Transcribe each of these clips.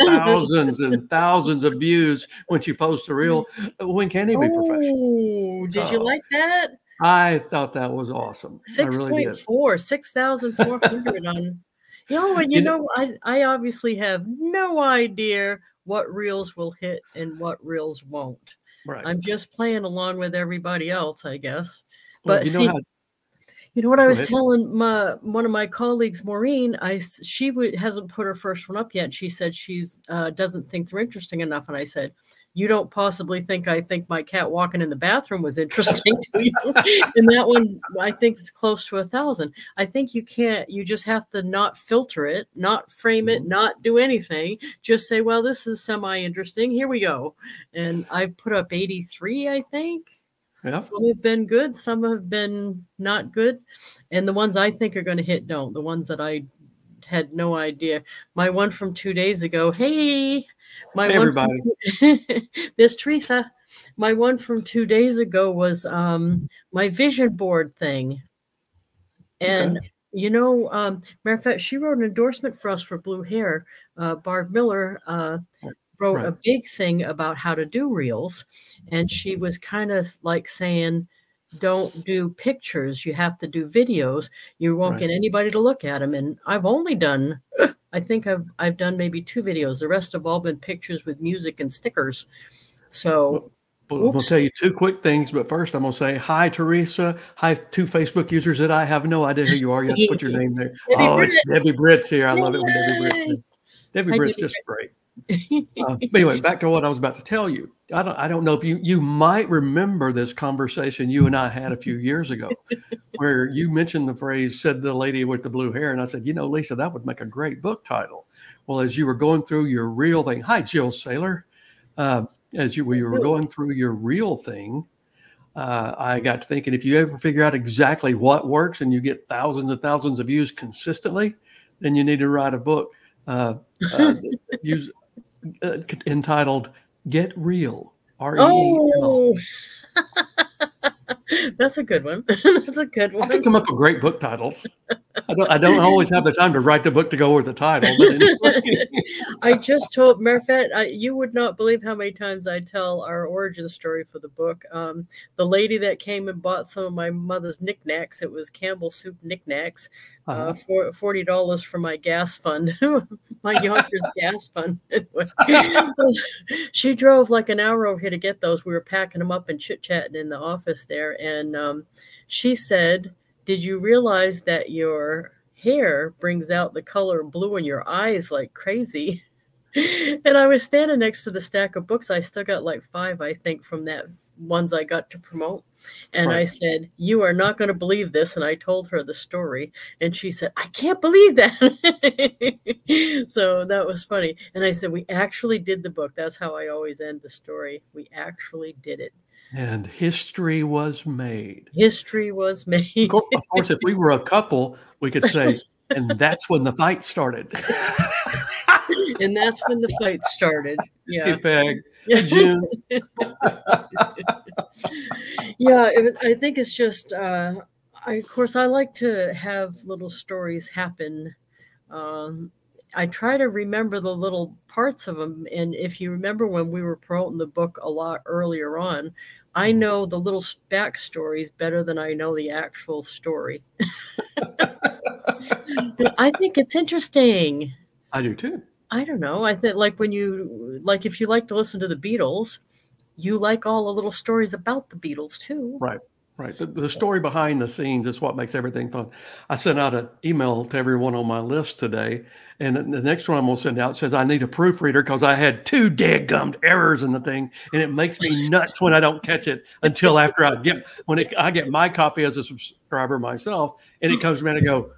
thousands and thousands of views when she posts a reel. When can he be professional? Oh, did you like that? I thought that was awesome. I really did. 6.4, 6,400 on. And I obviously have no idea what reels will hit and what reels won't. Right. I'm just playing along with everybody else, I guess. Well, But see, you know what I was telling one of my colleagues, Maureen, she hasn't put her first one up yet. She said she's doesn't think they're interesting enough. And I said, you don't possibly think I think my cat walking in the bathroom was interesting to you? And that one, I think, is close to 1,000. I think you just have to not filter it, not frame it, not do anything. Just say, well, this is semi-interesting. Here we go. And I put up 83, I think. Yeah. Some have been good, some have been not good. And the ones I think are going to hit don't. The ones that I had no idea. My one from 2 days ago. Hey, everybody. There's Teresa. My one from 2 days ago was my vision board thing. And matter of fact, she wrote an endorsement for us for Blue Hair. Barb Miller wrote a big thing about how to do reels. And she was kind of like saying, don't do pictures. You have to do videos. You won't get anybody to look at them. And I've only done, I think I've done maybe 2 videos. The rest have all been pictures with music and stickers. So we'll tell you 2 quick things, but first I'm going to say hi, Teresa. Hi, 2 Facebook users that I have no idea who you are. You have to put your name there. It's Debbie Britt's here. I love it when Debbie Britt's here. Debbie Britt's just great. Anyway, back to what I was about to tell you. I don't know if you might remember this conversation you and I had a few years ago, where you mentioned the phrase, said the lady with the blue hair. And I said, Lisa, that would make a great book title. Well, as you were going through your reel thing, hi, Jill Saylor. As you were going through your reel thing, I got to thinking, if you ever figure out exactly what works and you get thousands and thousands of views consistently, then you need to write a book entitled "Get Real." R-E-E-L. That's a good one. That's a good one. I can come up with great book titles. I don't always have the time to write the book to go with the title. But anyway. I just told, matter of fact, you would not believe how many times I tell our origin story for the book. The lady that came and bought some of my mother's knickknacks, it was Campbell Soup knickknacks, for $40 for my gas fund, my Yonkers gas fund. She drove like an hour over here to get those. We were packing them up and chit-chatting in the office there. And she said, did you realize that your hair brings out the color blue in your eyes like crazy? And I was standing next to the stack of books. I still got like 5, I think, from that ones I got to promote. And I said, you are not going to believe this. And I told her the story. And she said, I can't believe that. So that was funny. And I said, we actually did the book. That's how I always end the story. We actually did it. And history was made. History was made. Of course, if we were a couple, we could say, and that's when the fight started. And that's when the fight started. Yeah. Hey, Peg. Hey, June. Yeah, I think it's just, of course, I like to have little stories happen. I try to remember the little parts of them. And if you remember when we were promoting the book a lot earlier on, I know the little backstories better than I know the actual story. I think it's interesting. I do too. I don't know. I think if you like to listen to the Beatles, you like all the little stories about the Beatles too. Right. Right. The story behind the scenes is what makes everything fun. I sent out an email to everyone on my list today. And the next one I'm going to send out says, I need a proofreader because I had 2 dadgummed errors in the thing. And it makes me nuts when I don't catch it until after I get my copy as a subscriber myself. And it comes to me and I go,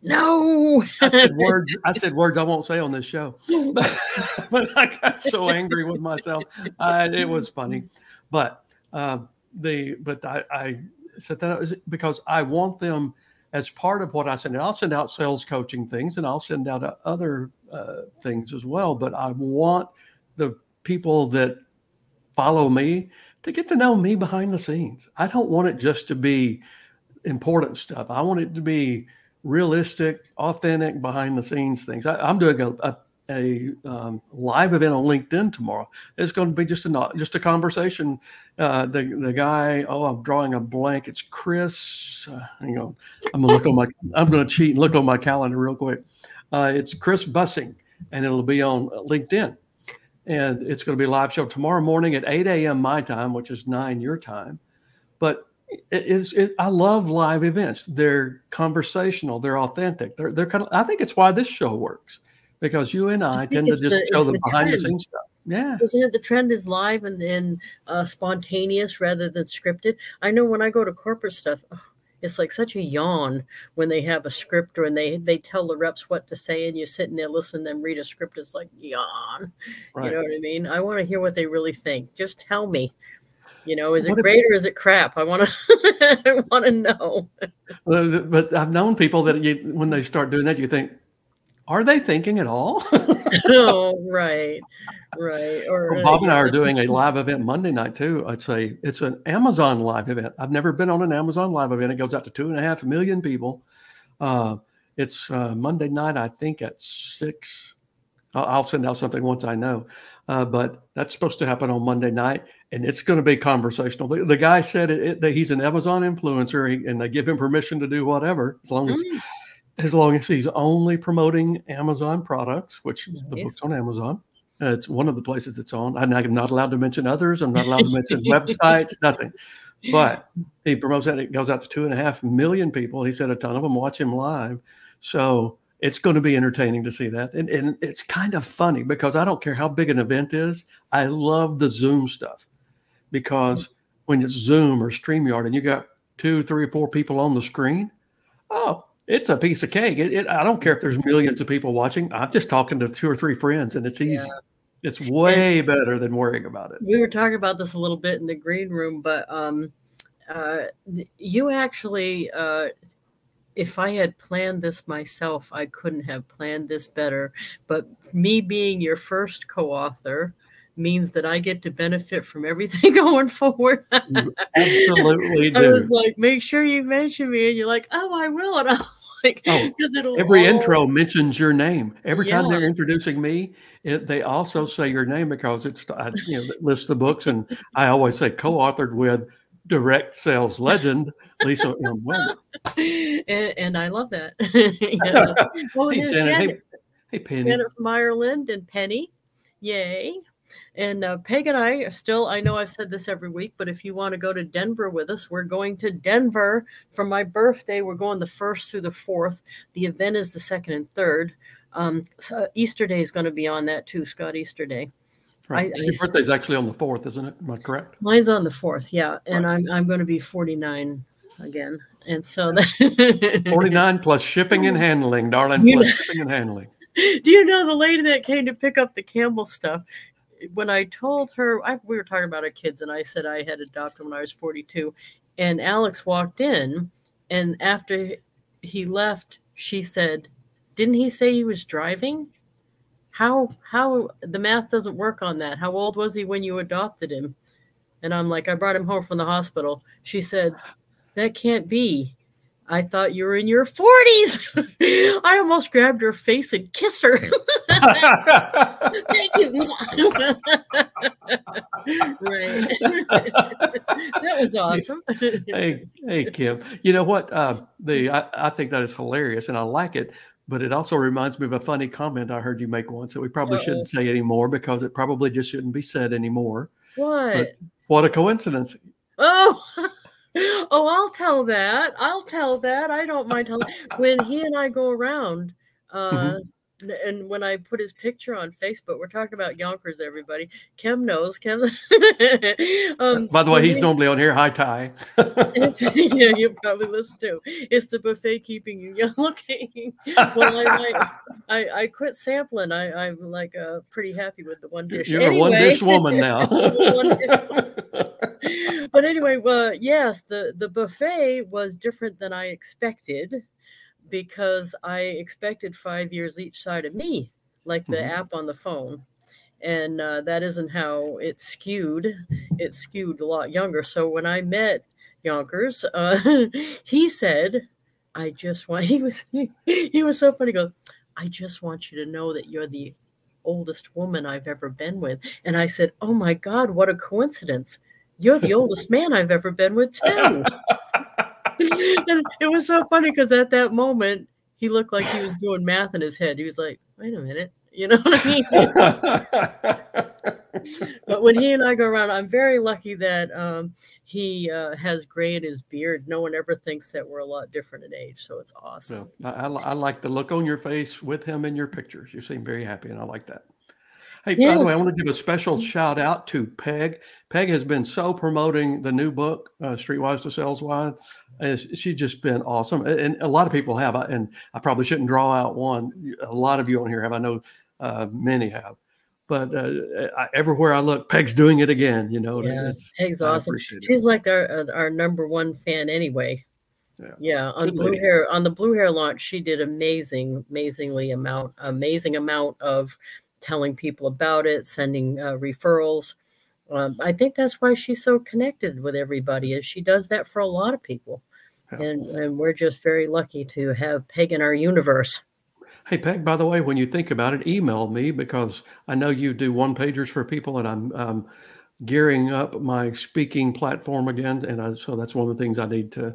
no. I said words I won't say on this show. But I got so angry with myself. It was funny. But I said that because I want them as part of what I send out. I'll send out sales coaching things and I'll send out other things as well. But I want the people that follow me to get to know me behind the scenes. I don't want it just to be important stuff. I want it to be realistic, authentic, behind the scenes things. I'm doing a a live event on LinkedIn tomorrow. It's going to be just a conversation. The guy, I'm drawing a blank. It's Chris. Hang on, I'm going to cheat and look on my calendar real quick. It's Chris Bussing, and it'll be on LinkedIn. And it's going to be a live show tomorrow morning at 8 a.m. my time, which is 9 your time. But I love live events. They're conversational. They're authentic. They're kind of. I think it's why this show works, because you and I tend to just show the behind the scenes stuff. Yeah, isn't it? The trend is live and spontaneous rather than scripted. I know when I go to corporate stuff, it's like such a yawn when they have a script, or and they tell the reps what to say, and you're sitting there listening to them read a script. It's like yawn. Right. You know what I mean? I want to hear what they really think. Just tell me. You know, is it great or is it crap? I want to know. But I've known people that when they start doing that, you think, are they thinking at all? Oh, right. Or Bob and I are doing a live event Monday night too. It's an Amazon live event. I've never been on an Amazon live event. It goes out to 2.5 million people. It's Monday night, I think at 6. I'll send out something once I know. But that's supposed to happen on Monday night, and it's going to be conversational. The guy said that he's an Amazon influencer, and they give him permission to do whatever as long as he's only promoting Amazon products, which the book's on Amazon. It's one of the places it's on. I'm not allowed to mention others. I'm not allowed to mention websites, nothing. But he promotes that. It goes out to 2.5 million people. He said a ton of them watch him live. So it's going to be entertaining to see that. And it's kind of funny because I don't care how big an event is. I love the Zoom stuff, because when it's Zoom or StreamYard and you got 2, 3, 4 people on the screen, it's a piece of cake. I don't care if there's millions of people watching. I'm just talking to 2 or 3 friends, and it's easy. Yeah. It's way better than worrying about it. We were talking about this a little bit in the green room, but you actually if I had planned this myself, I couldn't have planned this better. But me being your first co-author means that I get to benefit from everything going forward. You absolutely do. I was like, make sure you mention me. And you're like, oh, I will. And I'm like, every intro mentions your name. Every time they're introducing me, they also say your name, because it lists the books. And I always say co-authored with direct sales legend Lisa M. Wilber. And I love that. Well, hey, Janet. Hey, Penny. Janet from Ireland and Penny. Yay. And Peg and I are still, I know I've said this every week, but if you want to go to Denver with us, we're going to Denver for my birthday. We're going the 1st through the 4th. The event is the 2nd and 3rd. So Easter Day is going to be on that too, Scott, Easter Day. Right. Your birthday's actually on the 4th, isn't it? Am I correct? Mine's on the 4th, yeah. And I'm going to be 49 again. And so 49 plus shipping and handling, darling. Plus shipping and handling. Do you know the lady that came to pick up the Campbell stuff? When I told her, we were talking about our kids, and I said I had adopted when I was 42. And Alex walked in, and after he left, she said, didn't he say he was driving? How the math doesn't work on that. How old was he when you adopted him? And I'm like, I brought him home from the hospital. She said, that can't be. I thought you were in your 40s. I almost grabbed her face and kissed her. Thank you. Right. That was awesome. Hey, Kim. You know what? I think that is hilarious, and I like it. But it also reminds me of a funny comment I heard you make once that we probably shouldn't say anymore, because it probably just shouldn't be said anymore. What? But what a coincidence. Oh, I'll tell that. I don't mind telling. When he and I go around, and when I put his picture on Facebook, we're talking about Yonkers, everybody. Kim knows. Kim. By the way, he's normally on here. Hi, Ty. Yeah, you probably listen to. It's the buffet keeping you young looking. Well, I quit sampling. I'm like pretty happy with the one dish. You're a one dish woman now. But anyway, yes, the buffet was different than I expected, because I expected 5 years each side of me, like the app on the phone. And that isn't how it's skewed. It's skewed a lot younger. So when I met Yonkers, he said, he was so funny. He goes, I just want you to know that you're the oldest woman I've ever been with. And I said, oh my God, what a coincidence. You're the oldest man I've ever been with too. And it was so funny because at that moment, he looked like he was doing math in his head. He was like, wait a minute. You know what I mean? But when he and I go around, I'm very lucky that he has gray in his beard. No one ever thinks that we're a lot different in age. So it's awesome. So I like the look on your face with him in your pictures. You seem very happy, and I like that. Hey, yes. By the way, I want to give a special shout out to Peg. Peg has been so promoting the new book, Streetwise to Saleswise. She's just been awesome. And a lot of people have, and I probably shouldn't draw out one. A lot of you on here have, I know many have. But everywhere I look, Peg's doing it again. You know, yeah, Peg's awesome. She's like our #1 fan anyway. Yeah, on the Blue Hair launch, she did amazing amount of telling people about it, sending referrals. I think that's why she's so connected with everybody, is she does that for a lot of people. Yeah. And we're just very lucky to have Peg in our universe. Hey, Peg, by the way, when you think about it, email me, because I know you do one-pagers for people, and I'm gearing up my speaking platform again. And so that's one of the things I need to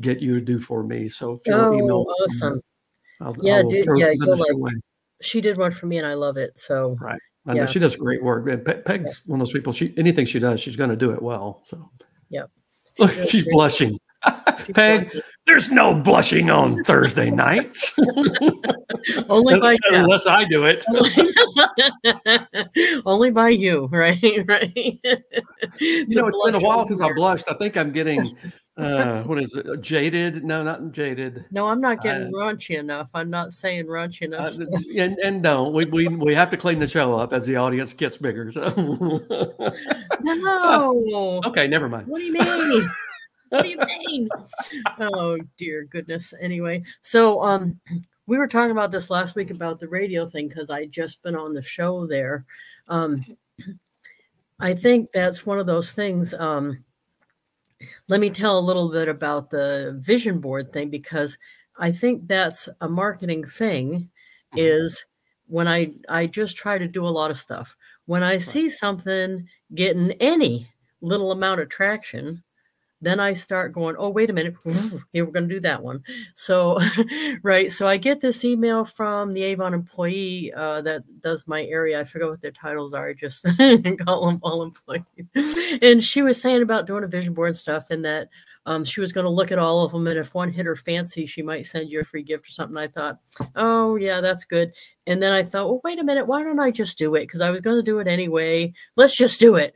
get you to do for me. So if you'll email me, awesome. She did one for me, and I love it. So right. I know she does great work. Peg's one of those people, anything she does, she's going to do it well. So yeah. Look, she's blushing. Peg, there's no blushing on Thursday nights. Only by unless I do it. Only by you, right? Right. You know, it's been a while since I blushed. I think I'm getting what is it? Jaded? No, not jaded. No, I'm not getting raunchy enough. I'm not saying raunchy enough. And no, we have to clean the show up as the audience gets bigger. So no. Okay, never mind. What do you mean? What do you mean? Oh dear goodness. Anyway, so we were talking about this last week about the radio thing, because I just been on the show there. I think that's one of those things. Let me tell a little bit about the vision board thing, because I think that's a marketing thing. Is when I just try to do a lot of stuff. When I see something getting any little amount of traction, then I start going, oh, wait a minute. Here, we're going to do that one. So, right. So I get this email from the Avon employee that does my area. I forget what their titles are. I just call them all employees. And she was saying about doing a vision board and stuff, and that she was going to look at all of them. And if one hit her fancy, she might send you a free gift or something. I thought, oh, yeah, that's good. And then I thought, well, wait a minute. Why don't I just do it? Because I was going to do it anyway. Let's just do it.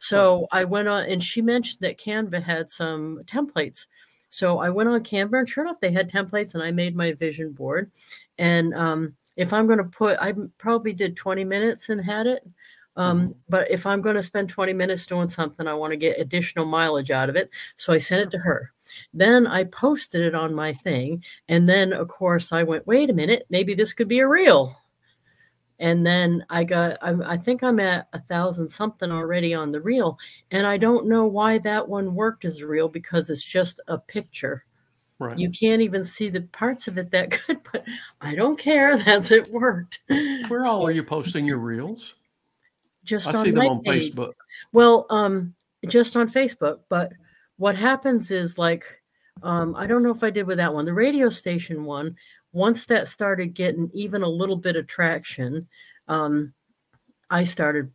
So I went on, and she mentioned that Canva had some templates. So I went on Canva, and sure enough, they had templates, and I made my vision board. And if I'm going to put, I probably did 20 minutes and had it. But if I'm going to spend 20 minutes doing something, I want to get additional mileage out of it. So I sent it to her. Then I posted it on my thing. And then, of course, I went, wait a minute, maybe this could be a reel. And then I think I'm at 1,000 something already on the reel. And I don't know why that one worked as a reel, because it's just a picture. Right. You can't even see the parts of it that good, but I don't care. That's it worked. Where all are you posting your reels? Just I see them on Facebook. Well, just on Facebook. But what happens is, like, I don't know if I did with that one, the radio station one. Once that started getting even a little bit of traction, I started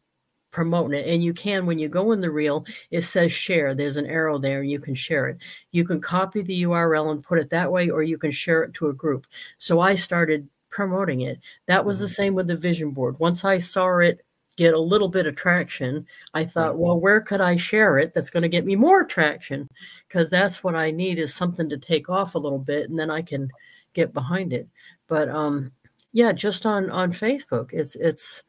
promoting it. And you can, when you go in the reel, it says share. There's an arrow there, and you can share it. You can copy the URL and put it that way, or you can share it to a group. So I started promoting it. That was the same with the vision board. Once I saw it get a little bit of traction, I thought, well, where could I share it that's going to get me more traction? Because that's what I need, is something to take off a little bit, and then I can get behind it. But yeah, just on Facebook, it's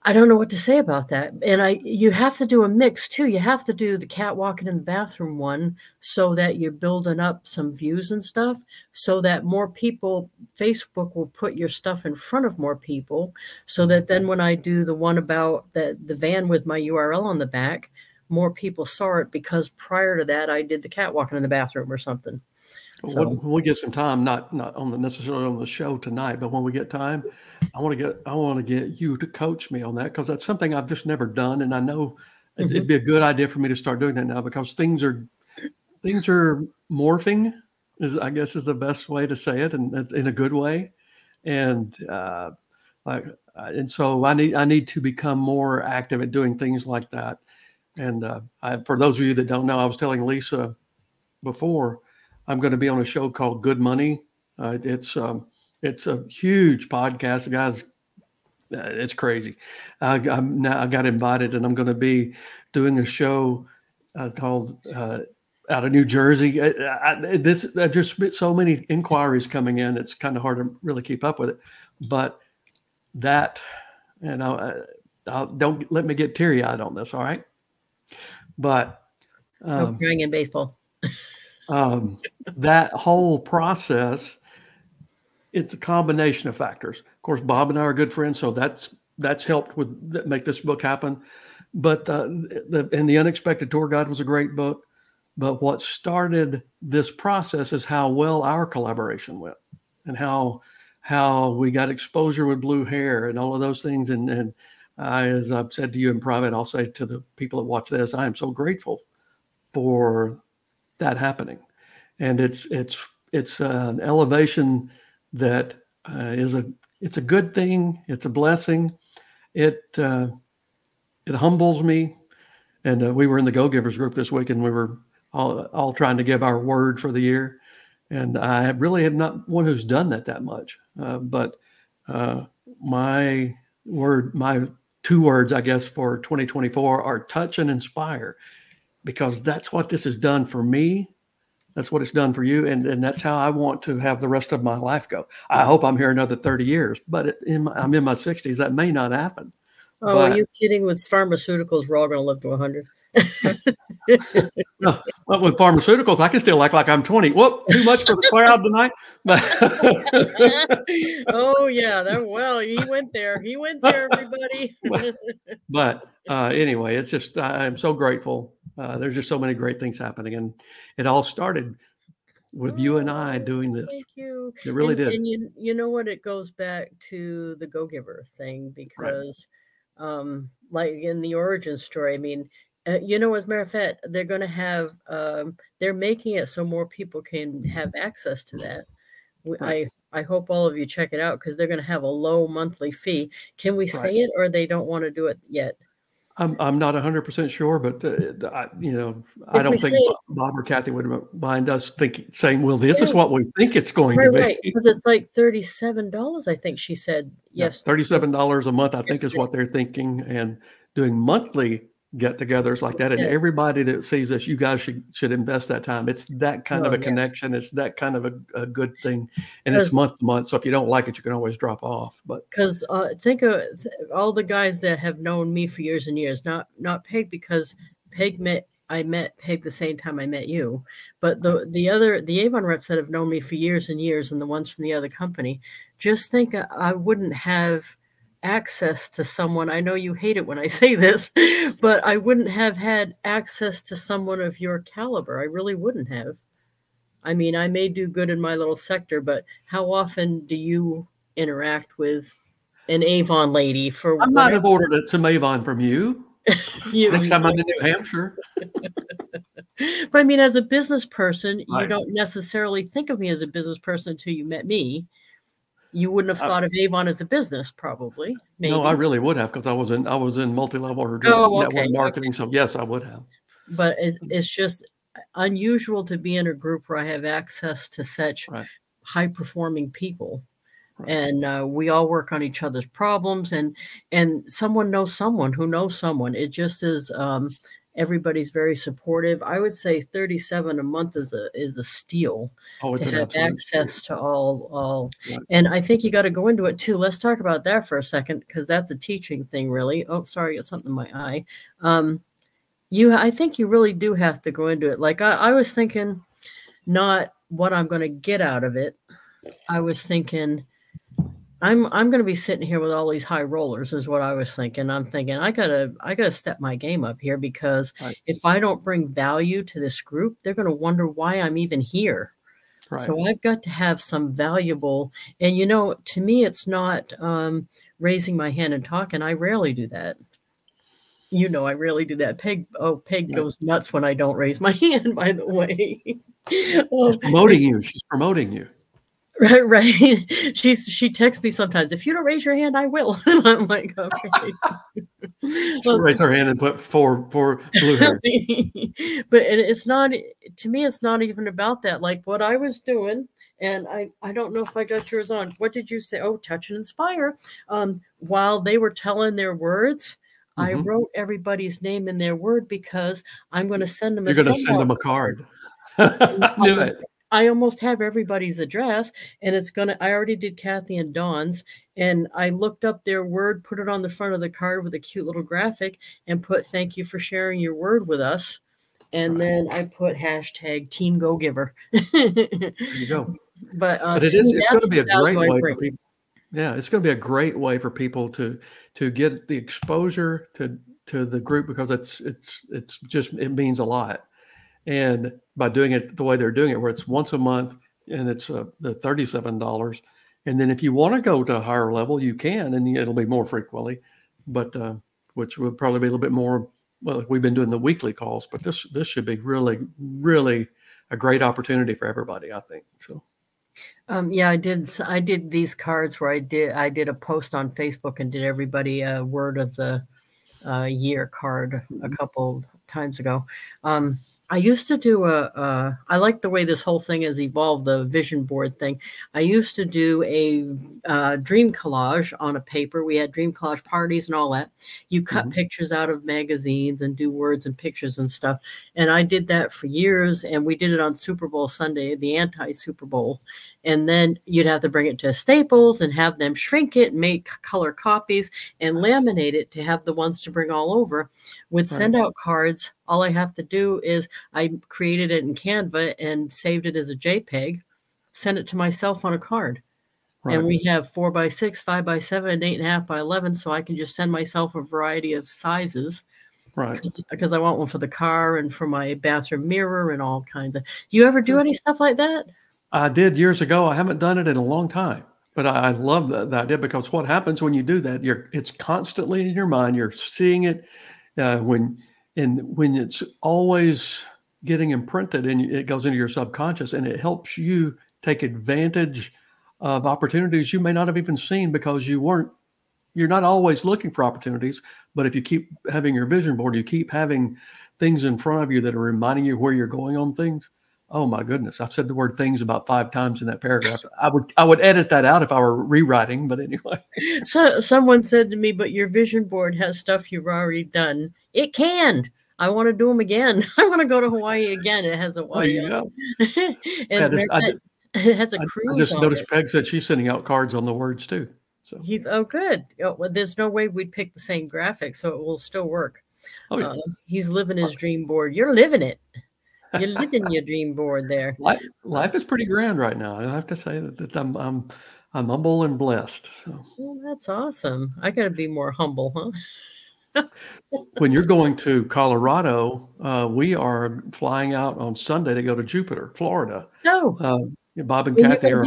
I don't know what to say about that. And you have to do a mix too. You have to do the cat walking in the bathroom one, so that you're building up some views and stuff, so that more people, Facebook will put your stuff in front of more people, so that then when I do the one about the van with my URL on the back, more people saw it, because prior to that I did the cat walking in the bathroom or something. So when we get some time, not on the necessarily on the show tonight, but when we get time, I want to get you to coach me on that, because that's something I've just never done, and I know it'd be a good idea for me to start doing that now, because things are morphing, I guess is the best way to say it, and in a good way, and and so I need to become more active at doing things like that. And for those of you that don't know, I was telling Lisa before, I'm going to be on a show called Good Money. It's a huge podcast. The guys, it's crazy. I got invited, and I'm going to be doing a show called out of New Jersey. Just so many inquiries coming in. It's kind of hard to really keep up with it, but that, and don't let me get teary eyed on this. All right. But I'm crying in baseball. That whole process, it's a combination of factors. Of course, Bob and I are good friends, so that's helped make this book happen. But The Unexpected Tour Guide was a great book. But what started this process is how well our collaboration went, and how we got exposure with Blue Hair and all of those things. And as I've said to you in private, I'll say to the people that watch this, I am so grateful for that happening. And it's an elevation that it's a good thing. It's a blessing. It humbles me. And we were in the Go Givers group this week, and we were all trying to give our word for the year. And I really have not one who's done that much. But my 2 words, I guess, for 2024 are touch and inspire, because that's what this has done for me. That's what it's done for you. And that's how I want to have the rest of my life go. I hope I'm here another 30 years, but I'm in my 60s. That may not happen. Oh, are you kidding? With pharmaceuticals, we're all going to live to 100. No, well, with pharmaceuticals, I can still act like I'm 20. Whoop, too much for the crowd tonight. Oh yeah, he went there. He went there, everybody. But anyway, it's just I'm so grateful. There's just so many great things happening, and it all started with you and I doing this. Thank you. It really did. And you know what? It goes back to the Go Giver thing, because like in the origin story, I mean, as a matter of fact, they're going to have, they're making it so more people can have access to that. Right. I hope all of you check it out, because they're going to have a low monthly fee. Can we say it, or they don't want to do it yet? I'm not 100% sure, but I don't think Bob or Kathy would mind us saying, well, this is what we think it's going to be. Right, because it's like $37, I think she said. Yes, $37 a month, I think, is what they're thinking, and doing monthly get-togethers like that. And everybody that sees this, you guys should invest that time. It's that kind of a connection. It's that kind of a good thing, and it's month to month. So if you don't like it, you can always drop off. But because think of all the guys that have known me for years and years, not Peg, because I met Peg the same time I met you, but the Avon reps that have known me for years and years, and the ones from the other company, just think I wouldn't have access to someone. I know you hate it when I say this, but I wouldn't have had access to someone of your caliber. I really wouldn't have. I mean, I may do good in my little sector, but how often do you interact with an Avon lady? I might have ordered some Avon from you. Next time I'm in New Hampshire. But I mean, as a business person, you don't necessarily think of me as a business person until you met me. You wouldn't have thought of Avon as a business, probably. Maybe. No, I really would have, because I was in multi-level or network marketing. So yes, I would have. But it's just unusual to be in a group where I have access to such high-performing people, and we all work on each other's problems, and someone knows someone who knows someone. It just is. Everybody's very supportive. I would say $37 a month is a steal to have access to all. And I think you got to go into it too. Let's talk about that for a second, because that's a teaching thing, really. Oh, sorry, I got something in my eye. I think you really do have to go into it. Like I was thinking, not what I'm going to get out of it. I was thinking, I'm going to be sitting here with all these high rollers, is what I was thinking. I'm thinking I gotta step my game up here, because if I don't bring value to this group, they're going to wonder why I'm even here. Right. So I've got to have some valuable, and to me, it's not raising my hand and talking. I rarely do that. I rarely do that. Peg Right. goes nuts when I don't raise my hand, by the way. She's promoting you. She's promoting you. Right. She texts me sometimes, if you don't raise your hand, I will. And I'm like, okay. She'll raise her hand and put four blue hair. But it's not, to me, it's not even about that. Like what I was doing, and I don't know if I got yours on. What did you say? Oh, touch and inspire. While they were telling their words, I wrote everybody's name in their word because I'm going to send them. You're going to send them a card. I knew it. I almost have everybody's address, and I already did Kathy and Dawn's, and I looked up their word, put it on the front of the card with a cute little graphic, and put thank you for sharing your word with us. And then I put hashtag Team Go Giver. There you go. But it's going to be a great way for people. Yeah, it's going to be a great way for people to get the exposure to the group, because it means a lot. And by doing it the way they're doing it, where it's once a month and it's the $37, and then if you want to go to a higher level, you can, and it'll be more frequently, but which will probably be a little bit more. Well, we've been doing the weekly calls, but this should be really, really a great opportunity for everybody, I think. So. Yeah, I did these cards where I did a post on Facebook and did everybody a word of the year card a couple times ago. I used to do I like the way this whole thing has evolved, the vision board thing. I used to do a dream collage on a paper. We had dream collage parties and all that. You cut pictures out of magazines and do words and pictures and stuff. And I did that for years, and we did it on Super Bowl Sunday, the anti-Super Bowl. And then you'd have to bring it to Staples and have them shrink it, make color copies, and laminate it to have the ones to bring all over. With send out cards, all I have to do is I created it in Canva and saved it as a JPEG, send it to myself on a card. Right. And we have 4x6, 5x7, and 8.5x11, so I can just send myself a variety of sizes. Right. Because I want one for the car and for my bathroom mirror and all kinds of. You ever do any stuff like that? I did years ago. I haven't done it in a long time, but I love the idea, because what happens when you do that, it's constantly in your mind. You're seeing it when it's always getting imprinted, and it goes into your subconscious, and it helps you take advantage of opportunities you may not have even seen, because you're not always looking for opportunities. But if you keep having your vision board, you keep having things in front of you that are reminding you where you're going on things. Oh my goodness. I've said the word things about 5 times in that paragraph. I would edit that out if I were rewriting, but anyway. So someone said to me, but your vision board has stuff you've already done. It can. I want to do them again. I want to go to Hawaii again. It has Hawaii. And it has a cruise. I just noticed Peg said she's sending out cards on the words too. So good. Well, there's no way we'd pick the same graphic, so it will still work. Oh, yeah. He's living his dream board. You're living it. You're living your dream board there. Life is pretty grand right now. I have to say that I'm humble and blessed. So. Well, that's awesome. I got to be more humble, huh? When you're going to Colorado, we are flying out on Sunday to go to Jupiter, Florida. Oh, Bob and Kathy are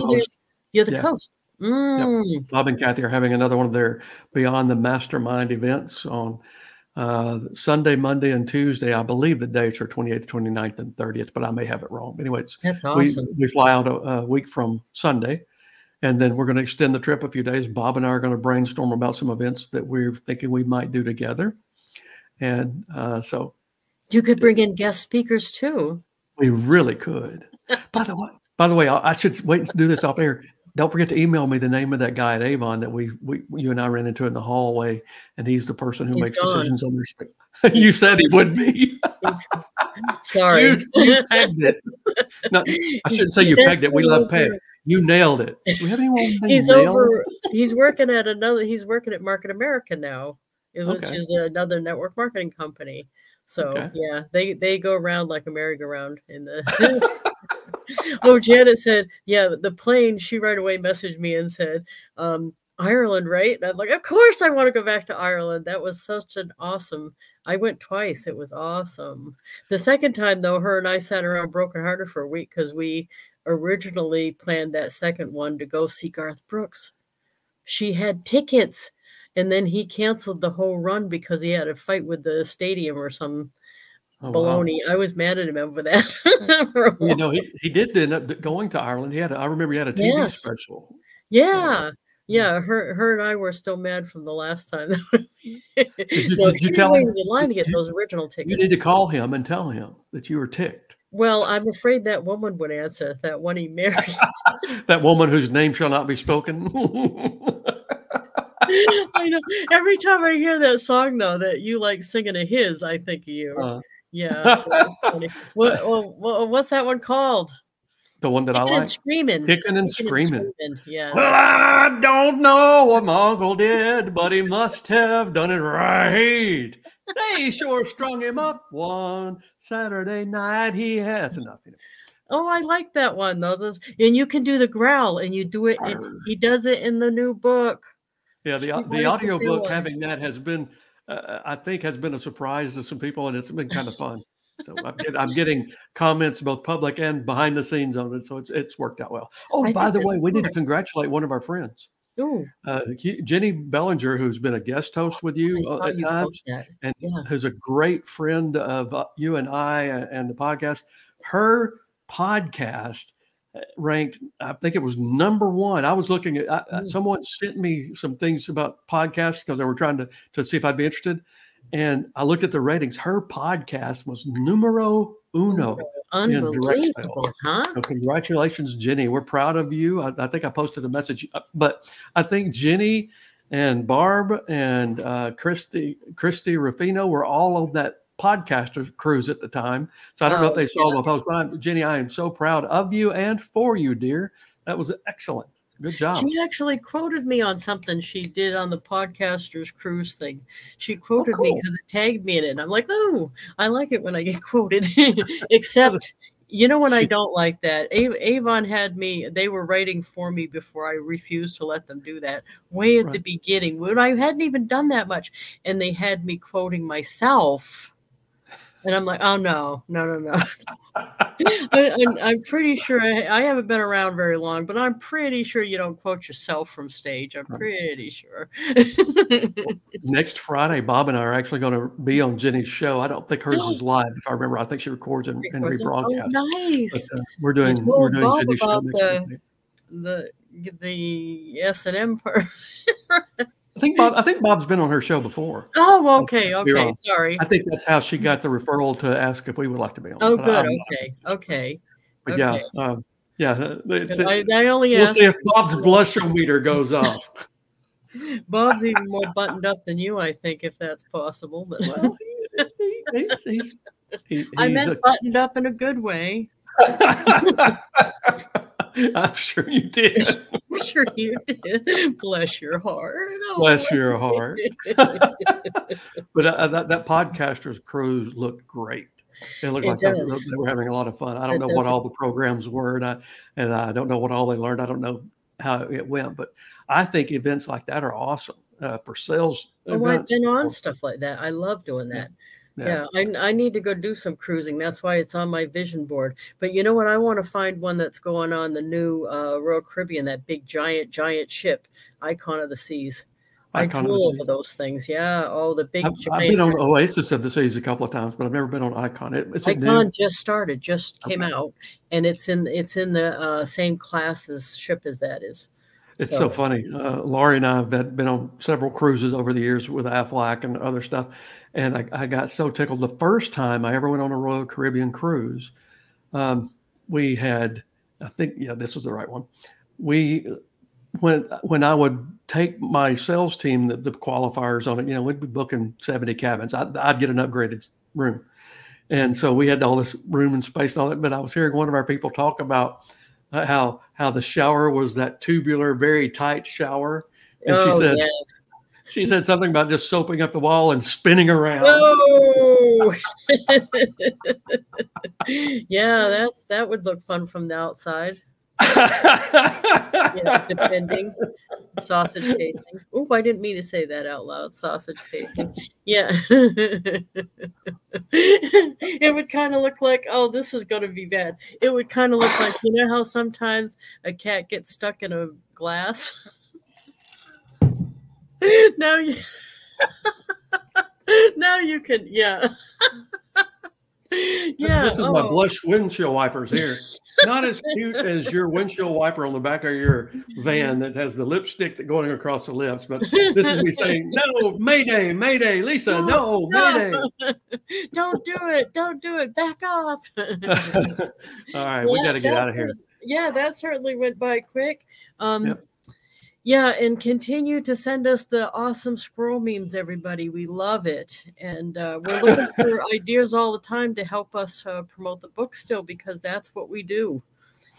You're the coast. Yep. Bob and Kathy are having another one of their Beyond the Mastermind events on Sunday, Monday, and Tuesday. I believe the dates are 28th, 29th, and 30th, but I may have it wrong. Anyway, that's awesome. We fly out a week from Sunday, and then we're going to extend the trip a few days. Bob and I are going to brainstorm about some events that we're thinking we might do together. And so you could bring in guest speakers too. We really could. By the way, I should wait to do this off air. Don't forget to email me the name of that guy at Avon that you and I ran into in the hallway, and he's the person who makes decisions on their speak. You said he would be. Sorry. You pegged it. No, I shouldn't say you pegged it. We love Peg. You nailed it. Do we have anyone he's working at Market America now, which is another network marketing company. So yeah, they go around like a merry-go-round in the Oh, Janet said, yeah, the plane, she right away messaged me and said, Ireland, right? And I'm like, of course I want to go back to Ireland. That was such an awesome, I went twice. It was awesome. The second time though, her and I sat around brokenhearted for a week because we originally planned that second one to go see Garth Brooks. She had tickets, and then he canceled the whole run because he had a fight with the stadium or some baloney. Wow. I was mad at him over that. You know, he did end up going to Ireland. I remember he had a TV special. Yeah. Yeah, her and I were still mad from the last time. Did you tell him? In line to get those original tickets. You need to call him and tell him that you were ticked. Well, I'm afraid that woman would answer, that one he married. That woman whose name shall not be spoken. I know. Every time I hear that song, though, that you like singing of his, I think of you. Yeah, that's funny. What's that one called? The one that I like? Kicking and Screaming. Yeah. Well, I don't know what my uncle did, but he must have done it right. They sure strung him up one Saturday night. That's enough. You know. Oh, I like that one, though. And you can do the growl, and you do it. He does it in the new book. Yeah, the audio book having that has been, I think, has been a surprise to some people, and it's been kind of fun. So I'm getting comments, both public and behind the scenes on it. So it's worked out well. Oh, by the way, we need to congratulate one of our friends. Jenny Bellinger, who's been a guest host with you at times, and who's a great friend of you and I and the podcast. Her podcast ranked, I think it was #1. I was looking at, someone sent me some things about podcasts because they were trying to see if I'd be interested. And I looked at the ratings. Her podcast was #1 in direct sales. Huh? So congratulations, Jenny. We're proud of you. I think I posted a message, but I think Jenny and Barb and Christy Ruffino were all on that podcaster cruise at the time. So I don't know if they saw my post. Jenny, I am so proud of you and for you, dear. That was excellent. Good job. She actually quoted me on something she did on the Podcasters Cruise thing. She quoted me because it tagged me in it. And I'm like, oh, I like it when I get quoted. Except, you know, when I don't like that. Avon had me, they were writing for me before I refused to let them do that. Way at the beginning, when I hadn't even done that much. And they had me quoting myself. And I'm like, oh, no. I'm pretty sure I haven't been around very long, but I'm pretty sure you don't quote yourself from stage. I'm pretty sure. Next Friday, Bob and I are actually going to be on Jenny's show. I don't think hers is live, if I remember. I think she records and rebroadcasts. Oh, nice. But, we're doing Jenny's show next week. The S&M part. I think Bob's been on her show before. Oh, okay. Sorry. I think that's how she got the referral to ask if we would like to be on. Oh, good. Okay. But yeah. I only we'll see if Bob's blusher-meter goes off. Bob's even more buttoned up than you, I think, if that's possible. But well, I meant buttoned up in a good way. I'm sure you did. I'm sure you did. Bless your heart. Bless your heart. But that Podcasters Cruise looked great. It looked like they were having a lot of fun. I don't know what all the programs were, and I don't know what all they learned. I don't know how it went, but I think events like that are awesome for sales. I've been on stuff like that. I love doing that. Yeah, I need to go do some cruising. That's why it's on my vision board. But you know what? I want to find one that's going on the new Royal Caribbean, that big giant ship, Icon of the Seas. I drool over those things. Yeah. Oh, the big giant. I've been on Oasis of the Seas a couple of times, but I've never been on Icon. Icon just came out, and it's in the same class as ship as that is. It's so funny. Laurie and I have been on several cruises over the years with Aflac and other stuff. And I got so tickled. The first time I ever went on a Royal Caribbean cruise, we had, I think, this was the right one. When I would take my sales team, the qualifiers on it, we'd be booking 70 cabins. I'd get an upgraded room. And so we had all this room and space and all that. But I was hearing one of our people talk about how the shower was that tubular, very tight shower. And she said something about just soaping up the wall and spinning around. Oh, yeah, that would look fun from the outside. Depending. Sausage casing. Oh, I didn't mean to say that out loud. Sausage casing. Yeah. It would kind of look like, oh, this is going to be bad. It would kind of look like, you know how sometimes a cat gets stuck in a glass? Now you, now you can, yeah. Yeah. This is my blush windshield wipers here. Not as cute as your windshield wiper on the back of your van that has the lipstick that going across the lips. But this is me saying, no, Mayday, Mayday, Lisa, no, Mayday. Don't do it. Don't do it. Back off. All right, we got to get out of here. Yeah, that certainly went by quick. Yep. Yeah, and continue to send us the awesome squirrel memes, everybody. We love it. And we're looking for ideas all the time to help us promote the book still, because that's what we do.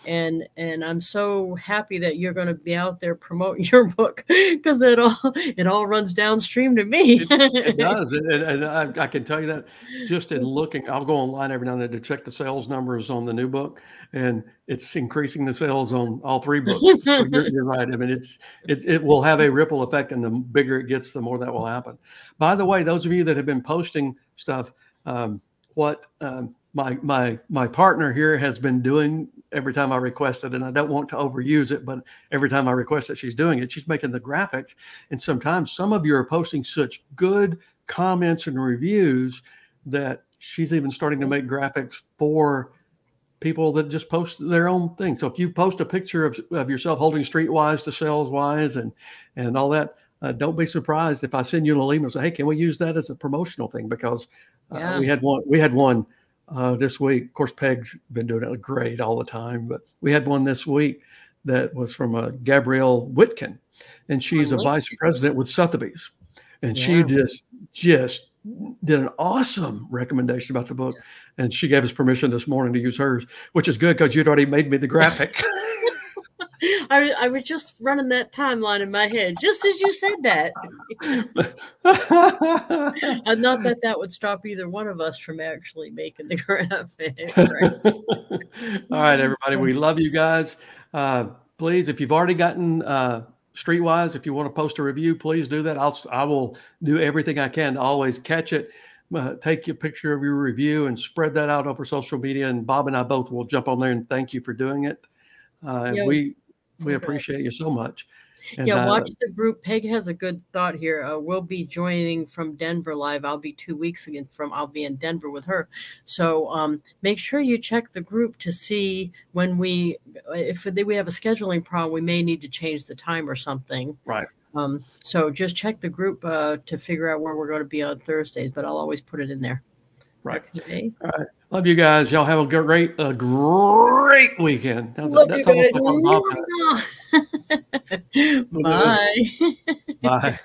And I'm so happy that you're going to be out there promoting your book, because it all runs downstream to me. It does, and I can tell you that just in looking. I'll go online every now and then to check the sales numbers on the new book, and it's increasing the sales on all 3 books. So you're right. I mean, it will have a ripple effect, and the bigger it gets, the more that will happen. By the way, those of you that have been posting stuff, my partner here has been doing every time I request it, and I don't want to overuse it, but every time I request it, she's doing it. She's making the graphics, and sometimes some of you are posting such good comments and reviews that she's even starting to make graphics for people that just post their own thing. So if you post a picture of yourself holding Streetwise to Saleswise and all that, don't be surprised if I send you a little email and say, hey, can we use that as a promotional thing? Because we had one this week. Of course, Peg's been doing it great all the time, but we had one this week that was from Gabrielle Whitkin, and she's a vice president with Sotheby's, and she just did an awesome recommendation about the book, and she gave us permission this morning to use hers, which is good because you'd already made me the graphic. I was just running that timeline in my head just as you said that. Not that would stop either one of us from actually making the graphic. Right? All right, everybody. We love you guys. Please, if you've already gotten Streetwise, if you want to post a review, please do that. I will do everything I can to always catch it. Take a picture of your review and spread that out over social media. And Bob and I both will jump on there and thank you for doing it. We appreciate you so much. And, watch the group. Peg has a good thought here. We'll be joining from Denver live. I'll be 2 weeks I'll be in Denver with her. So make sure you check the group to see when if we have a scheduling problem, we may need to change the time or something. Right. So just check the group to figure out where we're going to be on Thursdays, but I'll always put it in there. Right. Okay. All right. Love you guys. Y'all have a great weekend. That's Bye. Bye.